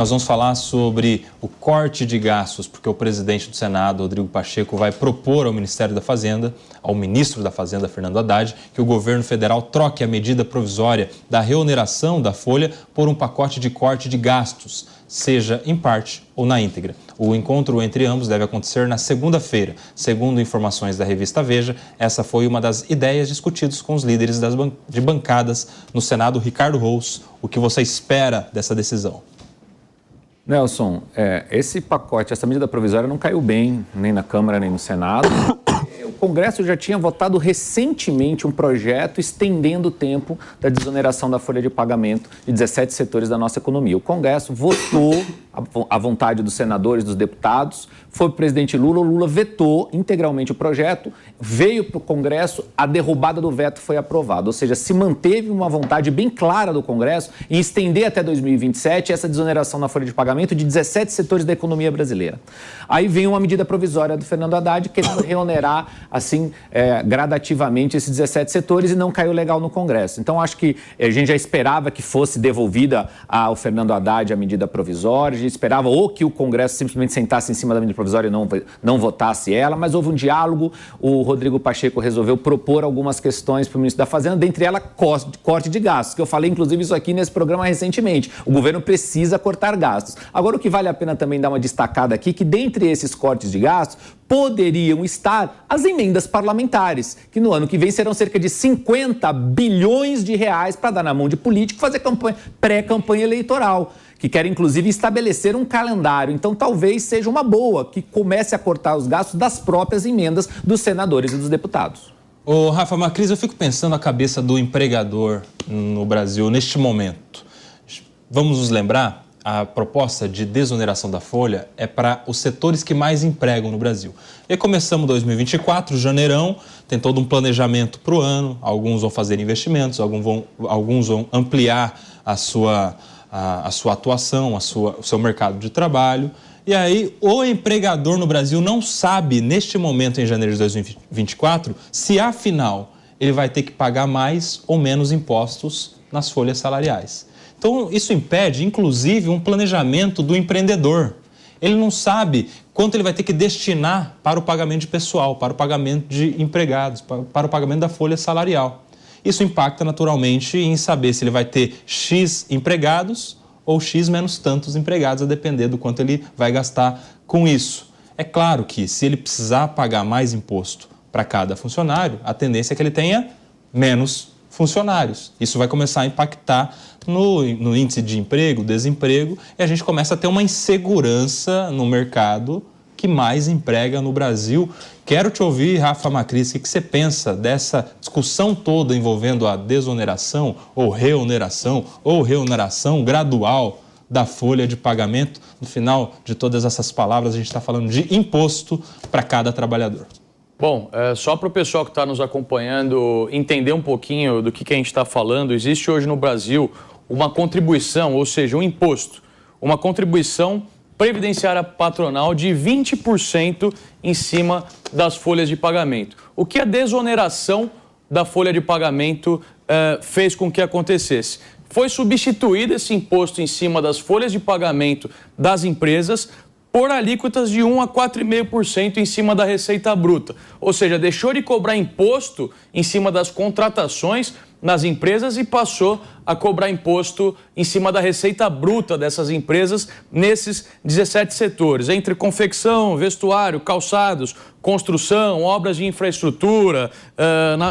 Nós vamos falar sobre o corte de gastos, porque o presidente do Senado, Rodrigo Pacheco, vai propor ao Ministério da Fazenda, ao ministro da Fazenda, Fernando Haddad, que o governo federal troque a medida provisória da reoneração da folha por um pacote de corte de gastos, seja em parte ou na íntegra. O encontro entre ambos deve acontecer na segunda-feira. Segundo informações da revista Veja, essa foi uma das ideias discutidas com os líderes de bancadas no Senado. Ricardo Rous, o que você espera dessa decisão? Nelson, esse pacote, essa medida provisória não caiu bem, nem na Câmara, nem no Senado. O Congresso já tinha votado recentemente um projeto estendendo o tempo da desoneração da folha de pagamento de 17 setores da nossa economia. O Congresso votou à vontade dos senadores, dos deputados, foi para o presidente Lula, o Lula vetou integralmente o projeto, veio para o Congresso, a derrubada do veto foi aprovada. Ou seja, se manteve uma vontade bem clara do Congresso em estender até 2027 essa desoneração na folha de pagamento de 17 setores da economia brasileira. Aí vem uma medida provisória do Fernando Haddad querendo reonerar, assim, gradativamente esses 17 setores e não caiu legal no Congresso. Então, acho que a gente já esperava que fosse devolvida ao Fernando Haddad a medida provisória, a gente esperava ou que o Congresso simplesmente sentasse em cima da medida provisória e não votasse ela, mas houve um diálogo, o Rodrigo Pacheco resolveu propor algumas questões para o ministro da Fazenda, dentre elas corte de gastos, que eu falei inclusive isso aqui nesse programa recentemente. O governo precisa cortar gastos. Agora, o que vale a pena também dar uma destacada aqui, que dentre esses cortes de gastos, poderiam estar as emendas parlamentares, que no ano que vem serão cerca de 50 bilhões de reais para dar na mão de político fazer pré-campanha eleitoral, que quer inclusive estabelecer um calendário. Então talvez seja uma boa que comece a cortar os gastos das próprias emendas dos senadores e dos deputados. Ô, Rafa Macris, eu fico pensando a cabeça do empregador no Brasil neste momento. Vamos nos lembrar? A proposta de desoneração da folha é para os setores que mais empregam no Brasil. E começamos 2024, janeirão, tem todo um planejamento para o ano, alguns vão fazer investimentos, alguns vão ampliar a sua atuação, o seu mercado de trabalho. E aí o empregador no Brasil não sabe, neste momento, em janeiro de 2024, se afinal ele vai ter que pagar mais ou menos impostos nas folhas salariais. Então, isso impede, inclusive, um planejamento do empreendedor. Ele não sabe quanto ele vai ter que destinar para o pagamento de pessoal, para o pagamento de empregados, para o pagamento da folha salarial. Isso impacta, naturalmente, em saber se ele vai ter X empregados ou X menos tantos empregados, a depender do quanto ele vai gastar com isso. É claro que, se ele precisar pagar mais imposto para cada funcionário, a tendência é que ele tenha menos funcionários. Isso vai começar a impactar no índice de emprego, desemprego, e a gente começa a ter uma insegurança no mercado que mais emprega no Brasil. Quero te ouvir, Rafa Macris, o que você pensa dessa discussão toda envolvendo a desoneração ou reoneração gradual da folha de pagamento? No final de todas essas palavras, a gente está falando de imposto para cada trabalhador. Bom, só para o pessoal que está nos acompanhando entender um pouquinho do que a gente está falando, existe hoje no Brasil uma contribuição, ou seja, um imposto, uma contribuição previdenciária patronal de 20% em cima das folhas de pagamento. O que a desoneração da folha de pagamento fez com que acontecesse? Foi substituído esse imposto em cima das folhas de pagamento das empresas por alíquotas de 1 a 4,5% em cima da receita bruta. Ou seja, deixou de cobrar imposto em cima das contratações nas empresas e passou a cobrar imposto em cima da receita bruta dessas empresas nesses 17 setores, entre confecção, vestuário, calçados, construção, obras de infraestrutura,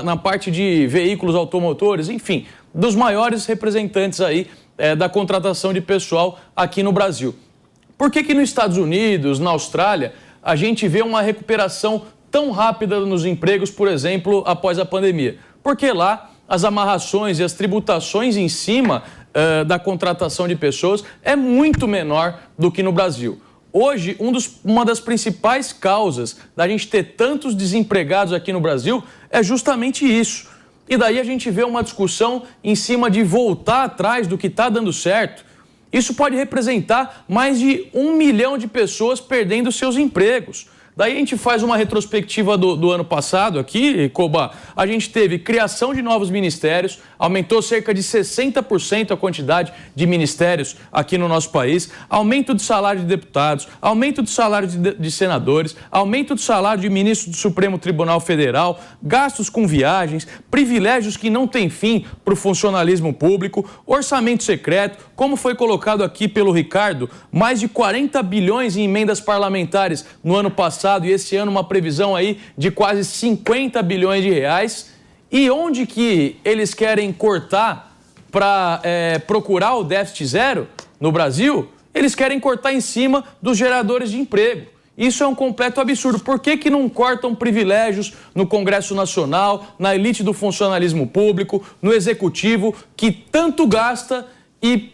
na parte de veículos automotores, enfim, dos maiores representantes aí da contratação de pessoal aqui no Brasil. Por que nos Estados Unidos, na Austrália, a gente vê uma recuperação tão rápida nos empregos, por exemplo, após a pandemia? Porque lá as amarrações e as tributações em cima da contratação de pessoas é muito menor do que no Brasil. Hoje, uma das principais causas da gente ter tantos desempregados aqui no Brasil é justamente isso. E daí a gente vê uma discussão em cima de voltar atrás do que está dando certo. Isso pode representar mais de 1 milhão de pessoas perdendo seus empregos. Daí a gente faz uma retrospectiva do ano passado aqui, Coba. A gente teve criação de novos ministérios, aumentou cerca de 60% a quantidade de ministérios aqui no nosso país, aumento de salário de deputados, aumento de salário de senadores, aumento do salário de ministro do Supremo Tribunal Federal, gastos com viagens, privilégios que não têm fim para o funcionalismo público, orçamento secreto, como foi colocado aqui pelo Ricardo, mais de 40 bilhões em emendas parlamentares no ano passado e esse ano uma previsão aí de quase 50 bilhões de reais. E onde que eles querem cortar para procurar o déficit zero no Brasil? Eles querem cortar em cima dos geradores de emprego. Isso é um completo absurdo. Por que não cortam privilégios no Congresso Nacional, na elite do funcionalismo público, no Executivo, que tanto gasta e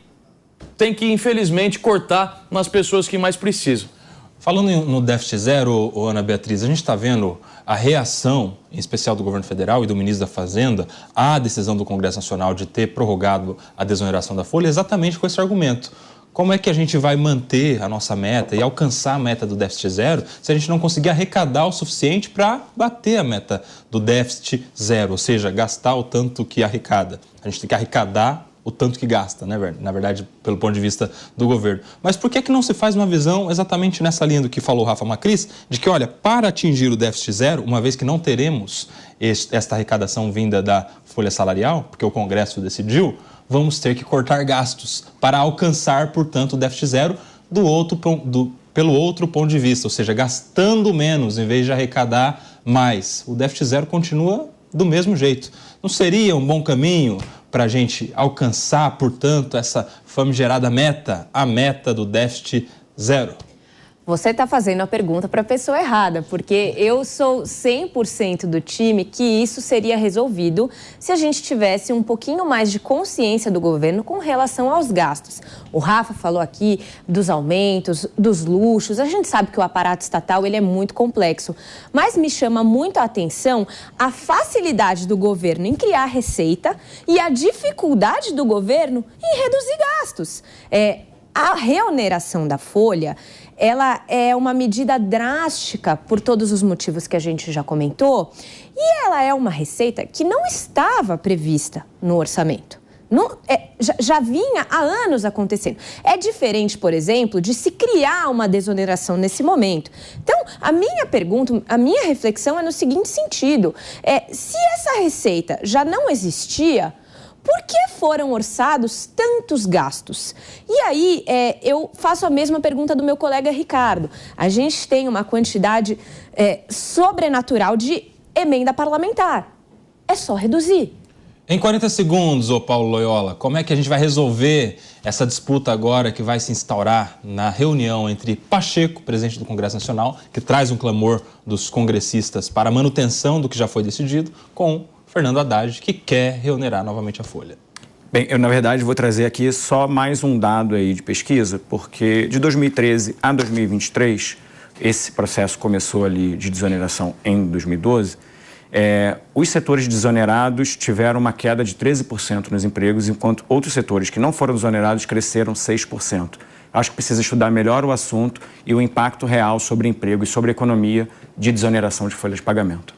tem que, infelizmente, cortar nas pessoas que mais precisam? Falando no déficit zero, Ana Beatriz, a gente está vendo a reação, em especial do governo federal e do ministro da Fazenda, à decisão do Congresso Nacional de ter prorrogado a desoneração da folha exatamente com esse argumento. Como é que a gente vai manter a nossa meta e alcançar a meta do déficit zero se a gente não conseguir arrecadar o suficiente para bater a meta do déficit zero, ou seja, gastar o tanto que arrecada? A gente tem que arrecadar o tanto que gasta, né, na verdade, pelo ponto de vista do governo. Mas por que não se faz uma visão exatamente nessa linha do que falou o Rafa Macris, de que, olha, para atingir o déficit zero, uma vez que não teremos esta arrecadação vinda da folha salarial, porque o Congresso decidiu, vamos ter que cortar gastos para alcançar, portanto, o déficit zero pelo outro ponto de vista, ou seja, gastando menos em vez de arrecadar mais. O déficit zero continua do mesmo jeito. Não seria um bom caminho para a gente alcançar, portanto, essa famigerada meta, a meta do déficit zero? Você está fazendo a pergunta para a pessoa errada, porque eu sou 100% do time que isso seria resolvido se a gente tivesse um pouquinho mais de consciência do governo com relação aos gastos. O Rafa falou aqui dos aumentos, dos luxos. A gente sabe que o aparato estatal ele é muito complexo, mas me chama muito a atenção a facilidade do governo em criar receita e a dificuldade do governo em reduzir gastos. A reoneração da folha, ela é uma medida drástica por todos os motivos que a gente já comentou e ela é uma receita que não estava prevista no orçamento. Já vinha há anos acontecendo. É diferente, por exemplo, de se criar uma desoneração nesse momento. Então, a minha pergunta, a minha reflexão é no seguinte sentido. Se essa receita já não existia, por que foram orçados tantos gastos? E aí, eu faço a mesma pergunta do meu colega Ricardo. A gente tem uma quantidade sobrenatural de emenda parlamentar. É só reduzir. Em 40 segundos, ô Paulo Loyola, como é que a gente vai resolver essa disputa agora que vai se instaurar na reunião entre Pacheco, presidente do Congresso Nacional, que traz um clamor dos congressistas para a manutenção do que já foi decidido, com Fernando Haddad, que quer reonerar novamente a folha? Bem, eu, na verdade, vou trazer aqui só mais um dado aí de pesquisa, porque de 2013 a 2023, esse processo começou ali de desoneração em 2012, os setores desonerados tiveram uma queda de 13% nos empregos, enquanto outros setores que não foram desonerados cresceram 6%. Acho que precisa estudar melhor o assunto e o impacto real sobre emprego e sobre a economia de desoneração de folhas de pagamento.